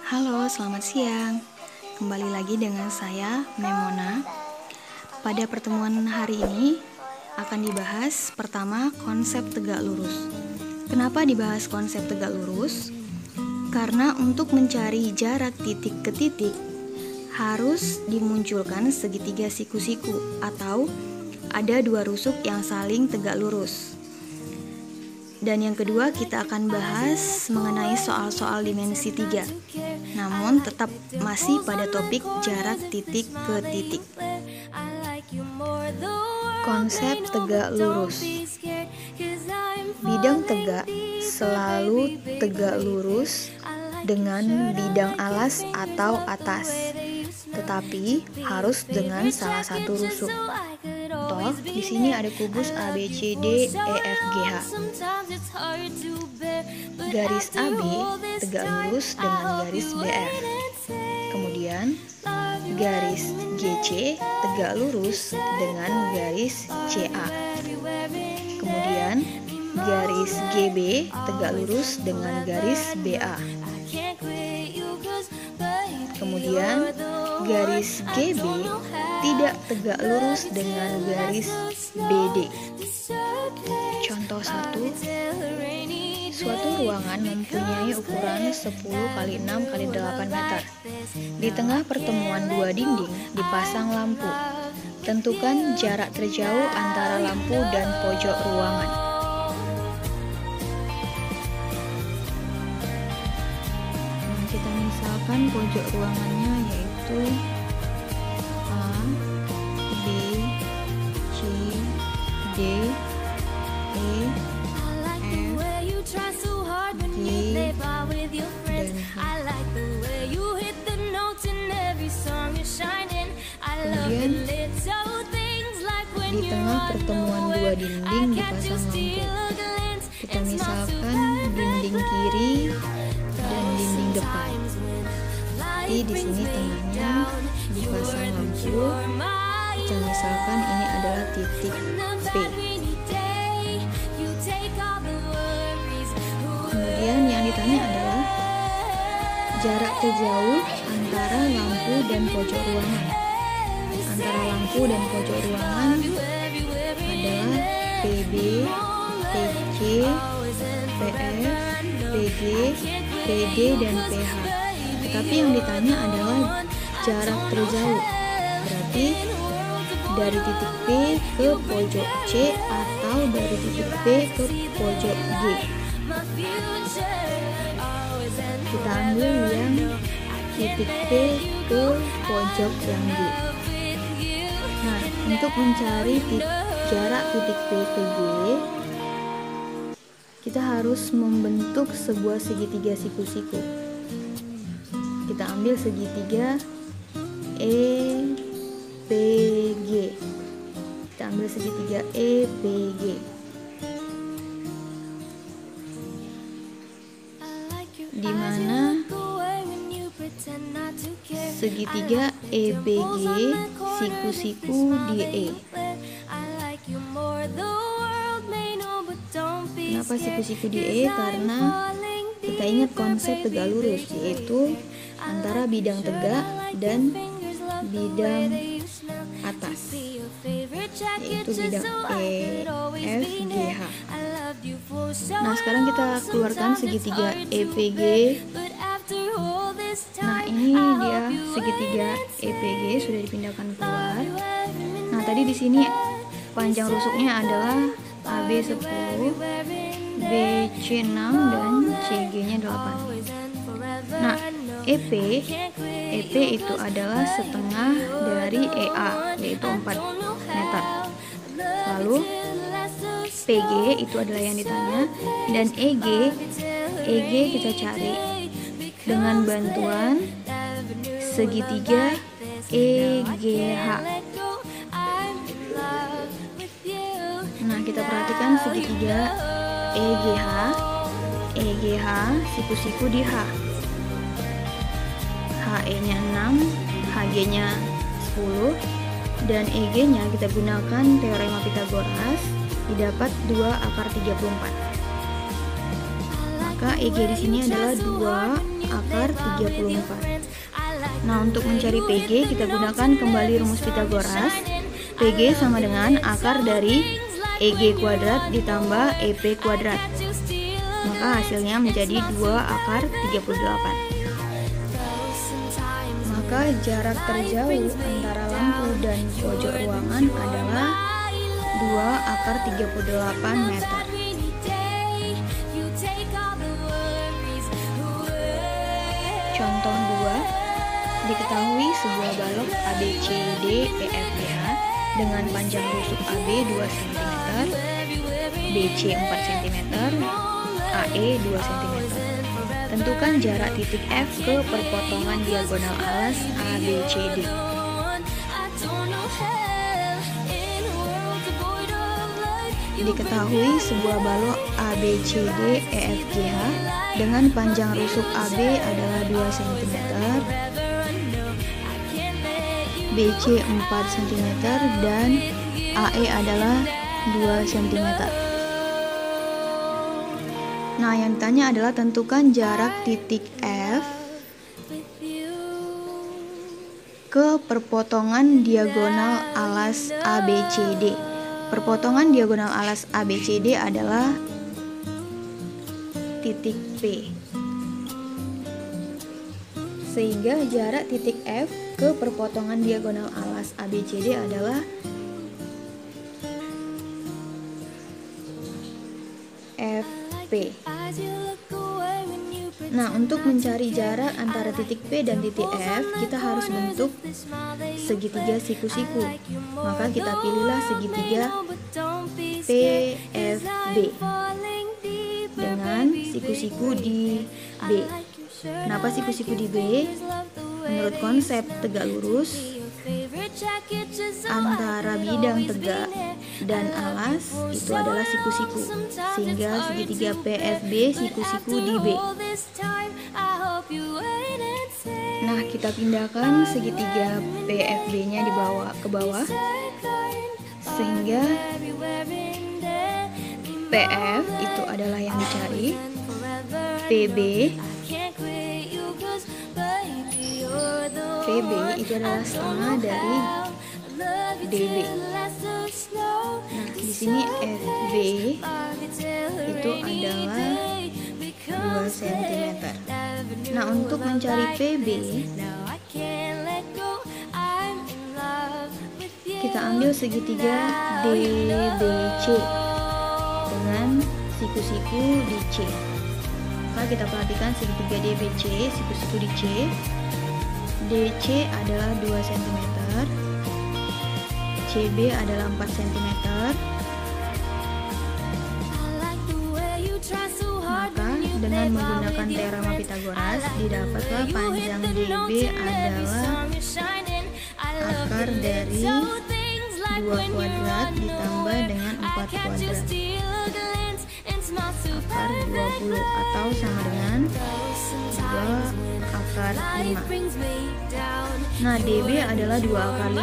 Halo, selamat siang. Kembali lagi dengan saya, Memona. Pada pertemuan hari ini akan dibahas pertama konsep tegak lurus. Kenapa dibahas konsep tegak lurus? Karena untuk mencari jarak titik ke titik harus dimunculkan segitiga siku-siku atau ada dua rusuk yang saling tegak lurus. Dan yang kedua kita akan bahas mengenai soal-soal dimensi 3. Namun tetap masih pada topik jarak titik ke titik. Konsep tegak lurus. Bidang tegak selalu tegak lurus dengan bidang alas atau atas, tetapi harus dengan salah satu rusuk. Contoh, di sini ada kubus ABCD EFGH. Garis AB tegak lurus dengan garis BF. Kemudian garis GC tegak lurus dengan garis CA. Kemudian garis GB tegak lurus dengan garis BA. Kemudian garis GB tidak tegak lurus dengan garis BD. Contoh 1. Suatu ruangan mempunyai ukuran 10 x 6 x 8 meter. Di tengah pertemuan dua dinding dipasang lampu. Tentukan jarak terjauh antara lampu dan pojok ruangan. Kita misalkan pojok ruangannya yaitu A, B, C, D, E, F, G, dan H. Kemudian di tengah pertemuan dua dinding dipasang lampu. Kita misalkan dinding kiri dan dinding depan. Jadi di sini tengahnya dipasang lampu. Kita misalkan ini adalah titik P. Kemudian yang ditanya adalah jarak terjauh antara lampu dan pojok ruangan. Antara lampu dan pojok ruangan adalah PB, PC, PF, PG, PD, dan PH. Tetapi yang ditanya adalah jarak terjauh. Berarti dari titik P ke pojok C atau dari titik P ke pojok G. Kita ambil yang titik P ke pojok yang G. Nah, untuk mencari jarak titik P ke G, kita harus membentuk sebuah segitiga siku-siku. Kita ambil segitiga EPG. Kita ambil segitiga EPG. Di mana segitiga EBG siku-siku di E. Kenapa siku-siku di E? Karena kita ingat konsep tegak lurus, yaitu antara bidang tegak dan bidang atas, yaitu bidang EFGH. Nah, sekarang kita keluarkan segitiga EPG. Nah, ini dia segitiga EPG sudah dipindahkan keluar. Nah, tadi di sini panjang rusuknya adalah AB 10, BC 6, dan CG-nya 8. Nah, EP itu adalah setengah dari EA, yaitu 4 meter. Lalu PG itu adalah yang ditanya, dan EG kita cari dengan bantuan segitiga EGH. Nah, kita perhatikan segitiga EGH siku-siku di H. HE-nya 6, HG-nya 10, dan EG-nya kita gunakan teorema Pythagoras, didapat 2 akar 34. Maka Maka EG di sini adalah 2 akar 34. Nah, untuk mencari PG kita gunakan kembali rumus Pythagoras. PG sama dengan akar dari EG kuadrat ditambah EP kuadrat. Maka hasilnya menjadi 2 akar 38. Maka jarak terjauh antara lampu dan pojok ruangan adalah 2 akar 38 meter. Contoh 2. Diketahui sebuah balok ABCD EFGH dengan panjang rusuk AB 2 cm, BC 4 cm, AE 2 cm. Tentukan jarak titik F ke perpotongan diagonal alas ABCD. Diketahui sebuah balok ABCD EFGH dengan panjang rusuk AB adalah 2 cm, BC 4 cm, dan AE adalah 2 cm. Nah, yang ditanya adalah tentukan jarak titik F ke perpotongan diagonal alas ABCD. Perpotongan diagonal alas ABCD adalah titik P. Sehingga jarak titik F ke perpotongan diagonal alas ABCD adalah FP. Nah, untuk mencari jarak antara titik P dan titik F, kita harus bentuk segitiga siku-siku. Maka kita pilihlah segitiga PFB dengan siku-siku di B. Kenapa siku-siku di B? Menurut konsep tegak lurus, antara bidang tegak dan alas itu adalah siku-siku, sehingga segitiga PFB siku-siku di B. Nah, kita pindahkan segitiga PFB-nya ke bawah, sehingga PF itu adalah yang dicari, PB itu adalah setengah dari DB. Nah, di sini FB itu adalah 2 cm. Nah, untuk mencari PB, kita ambil segitiga DBC dengan siku-siku di C. Maka kita perhatikan segitiga DBC, siku-siku di C. DC adalah 2 cm, CB adalah 4 cm. Maka dengan menggunakan teorema Pythagoras didapatlah panjang DB adalah akar dari 2 kuadrat ditambah dengan 4 kuadrat, akar 20, atau sama dengan 2 akar 5. Nah, DB adalah 2 akar 5,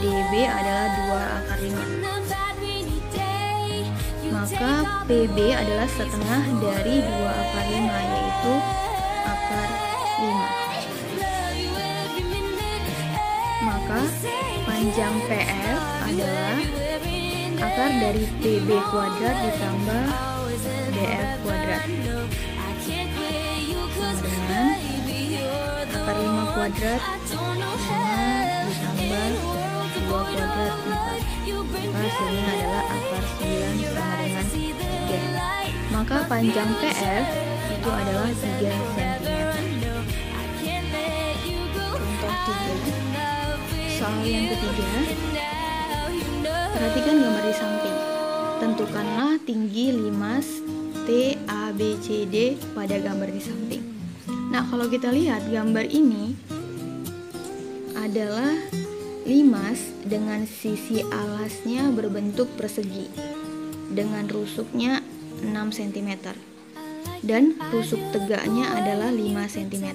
DB adalah 2 akar 5. Maka PB adalah setengah dari 2 akar 5, yaitu akar 5. Maka panjang PF adalah akar dari PB kuadrat ditambah DF kuadrat, sama dengan akar 5 kuadrat 5 ditambah 2 kuadrat 4. Maka hasilnya adalah akar 9 sama dengan 3. Maka panjang PF itu adalah 3 cm. Contoh 3. Soal yang ketiga. Perhatikan gambar di samping. Tentukanlah tinggi limas TABCD pada gambar di samping. Nah, kalau kita lihat gambar ini adalah limas dengan sisi alasnya berbentuk persegi dengan rusuknya 6 cm. dan tusuk tegaknya adalah 5 cm.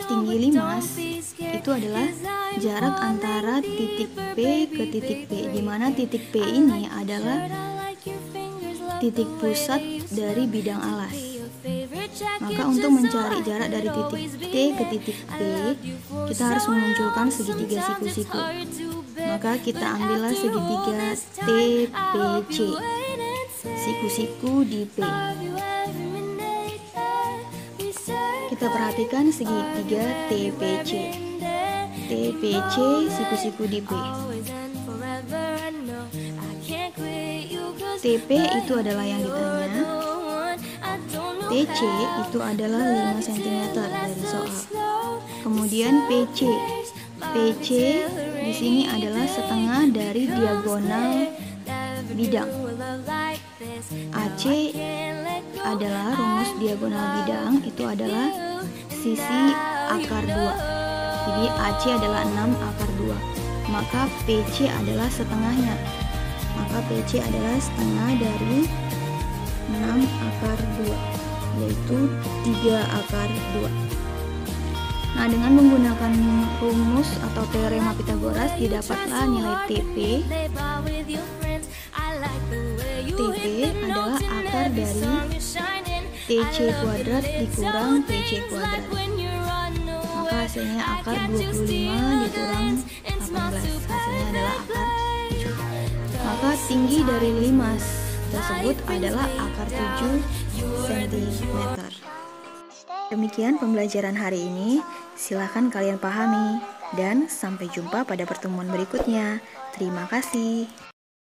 Tinggi limas itu adalah jarak antara titik P ke titik P, di mana titik P ini adalah titik pusat dari bidang alas. Maka untuk mencari jarak dari titik T ke titik P, kita harus memunculkan segitiga siku-siku. Maka kita ambillah segitiga TPC, siku-siku di P. Kita perhatikan segitiga TPC, siku-siku di P. TP itu adalah yang ditanya, TC itu adalah 5 cm dari soal. Kemudian PC di sini adalah setengah dari diagonal bidang. AC adalah rumus diagonal bidang, itu adalah sisi akar 2. Jadi AC adalah 6 akar 2. Maka PC adalah setengahnya. Maka PC adalah setengah dari 6 akar 2, yaitu 3 akar 2. Nah, dengan menggunakan rumus atau teorema Pythagoras, didapatlah nilai TP. TP adalah akar dari TC kuadrat dikurang PC kuadrat. Maka hasilnya akar 25 dikurang 18. Hasilnya adalah akar 7. Maka tinggi dari limas tersebut adalah akar 7 cm. Demikian pembelajaran hari ini. Silakan kalian pahami dan sampai jumpa pada pertemuan berikutnya. Terima kasih.